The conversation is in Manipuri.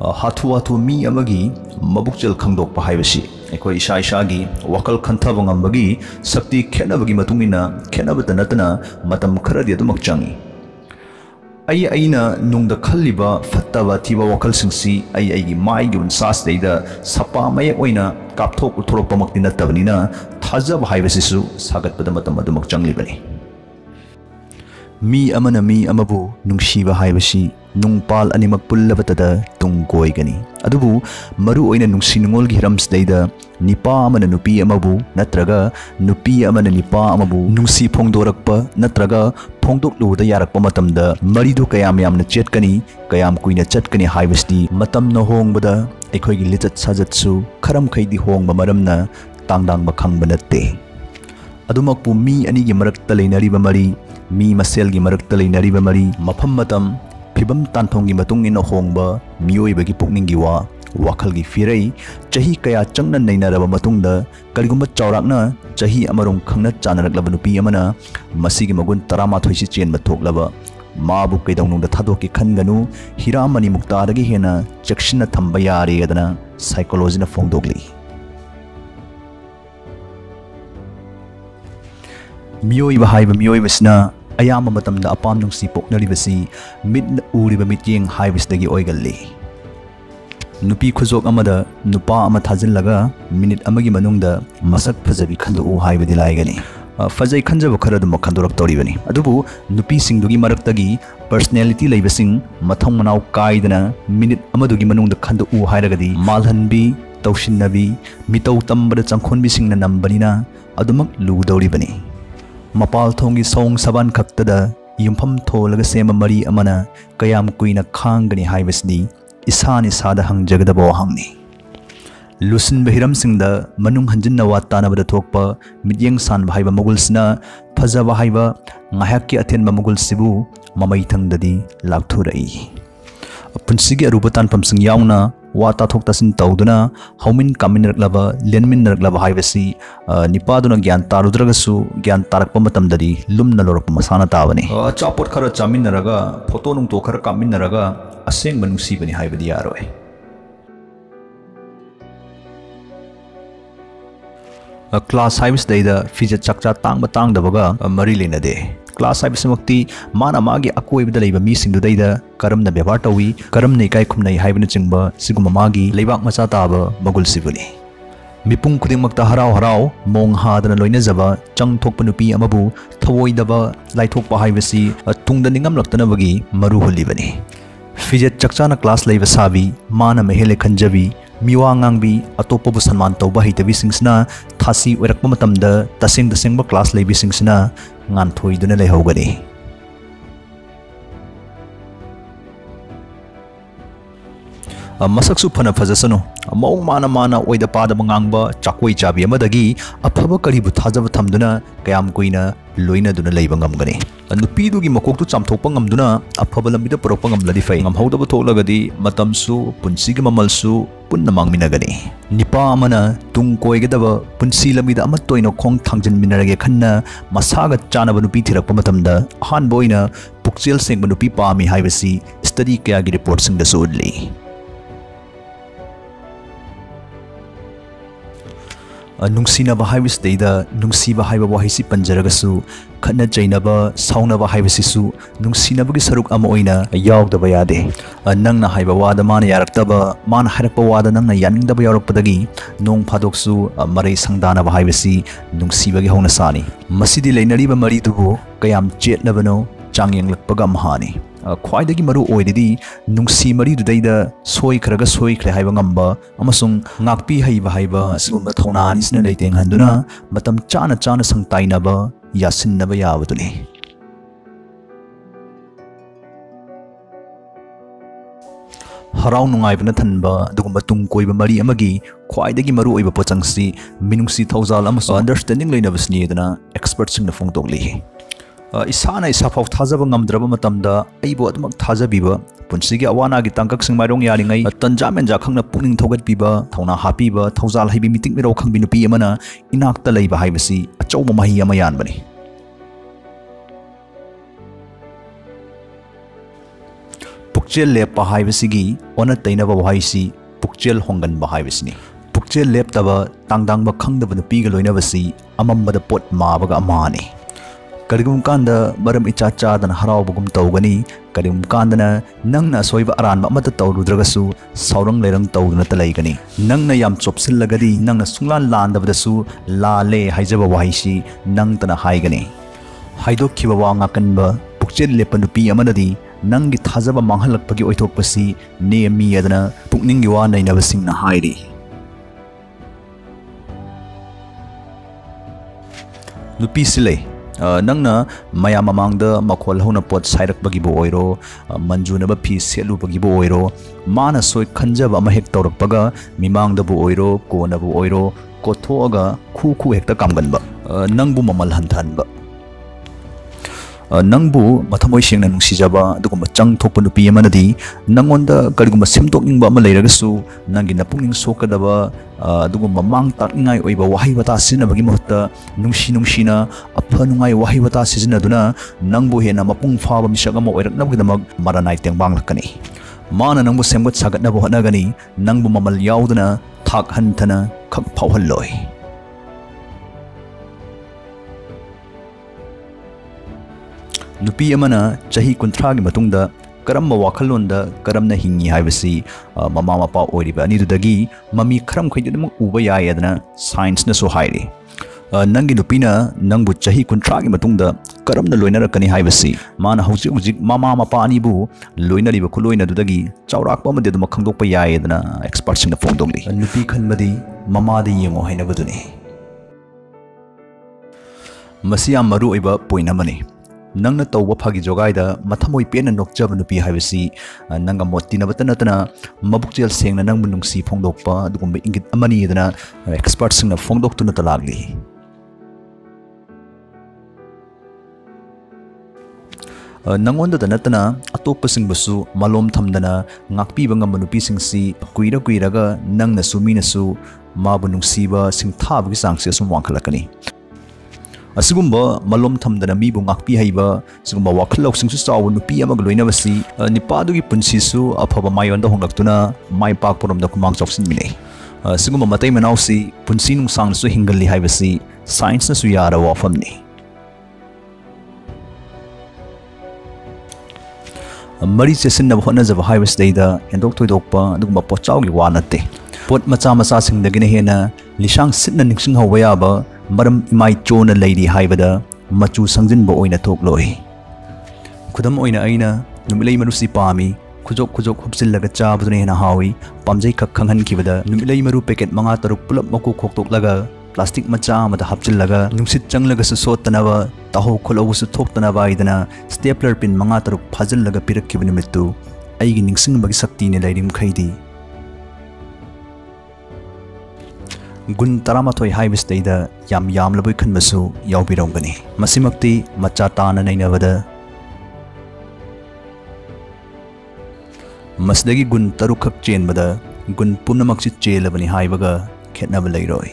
हाथु हाथु मी अमगी मबुकचेल खंगदोकपा हाइबसी अखोई इसा इसागी वखल खंथब ngambagi शक्ति खेनबगी मतुंगिना खेनबत नतना मतम खरदि अदुमक चंगी अईना नुंग खल्लिबा फत्तबा थिबा वखल सिंगसी अईगी माइगी उनसास देदा सपा मय ओइना कापथोक उथोरपमक्ति नतबनिना थाजब हाइबसिसु सागतपद मतम अदुमक चंगलिबनी मी अमना मी अमबु नुंगसीबा हाइबसी नुंगपाल अनिमक पुल्लबतदा तुंग कोइगनी अदुबु मरु ओइना नुंगसी नुंगोलगी हिरमसदैदा निपा अमना नुपी अमबु नत्रगा नुपी अमना निपा अमबु नुंगसी फोंगदोरकपा नत्रगा फोंगदोकलुदा यारकपा मतमदा मरिदु कयाम यामना चेटकनी कयाम कुइना चटकनी हाइबसदी मतमना होंगबदा अखोइगी लिचत साजतसु खरमखैदी होंगबा मरमना तांगदांगबा खंगबा नत्ते अदुमकपु मी अनिगी मरक्ता लेनरिबा मरी मी मसेलगी मरक्ता लेनरिबा मरी मफम मतम फिबम तानफोंगी मतुंग इन होंगबा मियोइबगी पुकनिंगी वा वाखलगी फिरई चही कया चंगना नैनरबा मतुंगदा कलिगुंबा चौराकना चही अमरोंग खंगना चानरकलबा नुपी अमना मसिगी मगुन 13 चेनबा थोकलबा माबु कैदौनुंगदा थादोकि खनगनु हिरामनी मुक्तादगी हेना चेक्सिना थंबा यारेगदना साइकोलॉजीना फोंगदोकली मियोइबा हाइबा मियोइबसना अयाम मतमदा अपाम नुंगसी पोकनरिबसी मिट उरिबा मित्येंग हाइबसदगी ओइगल्ली नुपी खुजोक अमदा नुपा अमा थाजिल्लगा मिनिट अमगी मनुंगदा मसक फजबी खंदो हाइबदि लाइगनी फजै खंजब खरदम खंदोरक तौरिबनी अदुबु नुपी सिंगदुगी मरक्तगी पर्सनालिटी लैबसिंग मथौं मनाव काइदना मिनिट अमदुगी मनुंगदा खंदो हाइरगदी मालहनबी तौसिनबी मितौ तंबदा चंखोनबी सिंगना नंबनिना अदुमक लुदौरिबनी मपाल थोंगी सोंग सबन खक्तदा युमफम थोलगा सेम मरी अमना कयाम कुइना खांगनी हाइबसदी इसान इसादा हंगजगदबो हंगनी लुसिन बहिरम सिंगदा मनुंग हंजिन वातानबदा थोकपा मित्येंग सान viva मुगुलसना फजबा हाइबा ngaihakki athenba mugulsibu mamaithangdadi lakthurei punsigi aruba tanpamsing yauna wata thoktasin tawduna haumin kaminraklaba lenminraklaba haibasi nipaduna gyan tarudragasu gyan tarakpa matamdadi lumna lorokpa masana tabani chapot khara chaminaraga photo nung to khara kaminaraga aseng manungsibani haibadi yaroi class haibis daida fija chakcha tangba tangdabaga mari lenade class haibis makti mana magi akoibda leiba mi singdu daida karamna byavar tawi karamna ikai khumnai haibna chingba siguma magi leibak macha taba magul sibuni mipung khuding makta harau harau mong hadana loina jaba chang thokpa nupi amabu thawoidaba laithokpa haibasi tungda ningam laktana bagi maru holibani fija chakcha na class leiba sabi mana mehele khanjabi मिवा ngang अतोपबु सन्मान तौबा हितबि सिंगसना थासी ओरकप मतमदा तसेंग तसेंग क्लास लेबि सिंगसना ngan thoiduna लेहौगनि मसक्सु फना फजसनु मौंग माना माना ओइदा पादब nganगबा चाकोइ चाबि अमदगी अफब करिबु थाजब थमदुना कयाम कुइना लोइना दुना लेबा ngamगनि नुपीदुगी मकोकतु चामथोकपा ngamदुना अफब लंबिदा पुरकपा ngamलदि फै ngamहौदब थोकलगदि मतमसु पुंसिगी ममलसु पुन्ना मांगमिनगनि निपा अमना तुंग कोइगदब पुंसि लंबिदा अमतोइनो खोंग थांजनमिनरगे खन्ना मसागा चानब नुपी थिरकपा मतमदा अहानबोइना पुकचेल सेंग नुपी पामी हाइबसी स्टडी कयागी रिपोर्ट सिंगदसु उडली नुंगसीनबा हाइबसदैदा नुंगसीबा हाइबा वाहिसी पंजरगसु खन्ना चैनबा साउनबा हाइबसिसु नुंगसीनबगी सरुक अमा ओइना यावदबा यादे नंगना हाइबा वादा माना यारक्तबा माना हाइरक्पा वादा नंगना यानिंगदबा यावरक्पदगी नोंग फादोकसु मरै संगदानबा हाइबसी नुंगसीबगी हौनसानी मसिदि लैनरिबा मरिदुबु कयाम चेतनबनो चांगयंगलक्पगा महानी ख्वाइदगी मरु ओइदि नुंगसी मरिदुदैदा सोइखरगा सोइखरे हाइबा ngamba amasung ngakpi haiba haiba sigumba thonani sina leiteng handuna matam chana chana sangtainaba yasinnaba yabaduni harau nungaibna thanba dugumba tungkoiba mari amagi ख्वाइदगी मरु ओइबा पोचंगसी मिनुंगसी थौजाल amasung understanding leinabasni edana expert singna phongtokli इसाना इसाफाव थाजब ngamdraba matamda aibo admak thajabiba punsigi awana gi tangkak singmairong yaringai tanja menja khangna pukning thogat piba thona hapiba thawjal haibi meeting mero khangbi nupi amana inakta leiba haibasi achauba mahi ama yanbani PUKCHEL LEPPA हाइबसिगी ओनतैनबा वहाइसी PUKCHEL होंगनबा हाइबसिनी PUKCHEL लेप्तबा तांगदांगबा खंगदबा नुपीगा लोइनबसी अमम्बदा पोट माबगा अमानी करिगुम कांदा मरम इचा चादन हरावबगुम तौगनी करिगुम कांदना नंगना सोइबा अरानबा अमता तौरुद्रगसु सौरंग लेरंग तौदुना तलैगनी नंगना याम चोपसिल्लगदी नंगना सुंगलान लांदबदसु लाले हाइजबा वाहिसी नंगतना हाइगनी हाइदोखिबा वा ngakанबा PUKCHEL लेप्पा नुपी अमनदी नंगी थाजबा मांगहलकपगी ओइथोकपसी नेमी यदना पुकनिंगी वा नैनबसिंगना हाइरी नुपी सिले नंगना मया ममांग मखोल होना पोट साइरकबगीबो ओइरो मंजूनबा फी सेलुबगीबो ओइरो माना सोय खंजब अमा हेक तौरकपगा मिमांगदबो ओइरो कोनबो ओइरो कोथोगा खु खु हेक्ता कामगनबा नंगबु ममल हंथानबा नंगबु मथमोय सेंगना नुंसिजाबा दुगुम्बा चंगथोकपा नुपी अमनदी नंगोंदा करिगुम्बा सेमतोकनिंगबा अमा लेरगसु नंगी नपुंगनिंग सोकदबा दुगुम्बा मांग ताकनिंगाय ओइबा वाहि वता सिजनबगी महत्ता नुंसिना अफा नुंगाय वाहि वता सिजनदुना नंगबु हेना मपुंग फाबा मिसक अमा ओइरकनबगीदमक मरानाय तेंबांगलकनी माना नंगबु सेमगत सागतनबो हनगनी नंगबु ममल याउदना थाक हंथना खक फावहल्लोय नुपी अमना चाही 30 की मतुंगदा करम वाखलोंदा करमना हिंगी हाइबसी ममा मपा ओइरिबा अनिदुदगी ममी खरम खैदुदम उबा यायदना साइंस नसो हाइरे नंगी नुपीना नंगबु चाही 30 की मतुंगदा करमना लोइनरकनी हाइबसी माना हौजिक हुजिक ममा मपा अनिबु लोइनरिबा खुलोइनदुदगी चौराकपा मदेदम खंगदोकपा यायदना एक्सपर्ट सिंगना फोंदोंगली नुपी खनबदी ममादा येंगो हाइनबदुनी मसी याम मरु ओइबा पोइन अमनी नंगना तौबा फागी जोगाइदा मथमोय पेना नोकजब नुपी हाइबसी नंगा मोतिनबत नतना मबुकचेल सेंगना नंगबु नुंसी फोंदोकपा दुगुम्बा इंगित अमनी यदना एक्सपर्ट सिंगना फोंदोक्तुना तलागली नंगोंदा नतना अतोपसिंगबसु मालोम थमदना ngakpiba ngam nupisingsi kuira kuiraga nangna suminasु माबु नुंसीबा सिंथाबगी सांगसे सम वांखलकनी असुगुम्बा मलोम थमदना मीबु ngakpi हाइबा सुगुम्बा वाखलौसिंगसु चाव नुपी अमग लोइनबसी निपादुगी पुंसीसु अफबा मायोंदा होंगक्तुना माय पाकपुरमदा कुमांग चौसिनमिने सुगुम्बा मतै मनाउसी पुंसी नुंसांगसु हिंगल्ली हाइबसी साइंसनसु यारा वाफमनी मरी चेसिनब होनजब हाइबसदैदा हेंदोक थोइदोकपा दुगुम्बा पोचावगी वा नते पोट मचा मचा सिंगदगिने हेना लिशांग सिटना निंगसिंग हौबा याबा मरम इमाई चोना लैरी हाइबदा मचू संजिनबा ओइना थोकलोय खुदम ओइना अइना नुमिलै मरुसी पामी खुजोक खुजोक हुपसिल्लगा चाबदुने हेना हावी पामजै खक खंगहनखिबदा नुमिलै मरु पैकेट 5-6 पुलप मकु खोक्तोकलगा प्लास्टिक मचा अमदा हपचिल्लगा नुंसित चंगलगसु सोतनबा ताहो खोलौसु थोक्तनबा आइदना स्टेपलर पिन 5-6 फाजिल्लगा पिरक्खिब नुमित्तु अइगी निंगसिंगबगी शक्तिने लैरिम खैदी गुन तरामाथोई हाइबसदैदा याम लबोय खनबसु यावबिरौगनी मसिमक्ति मचा ताना नैनबदा मसदगी गुन तरुखक चेनबदा गुन पुनमक्सि चेलबनी हाइबगा खेतनब लैरोय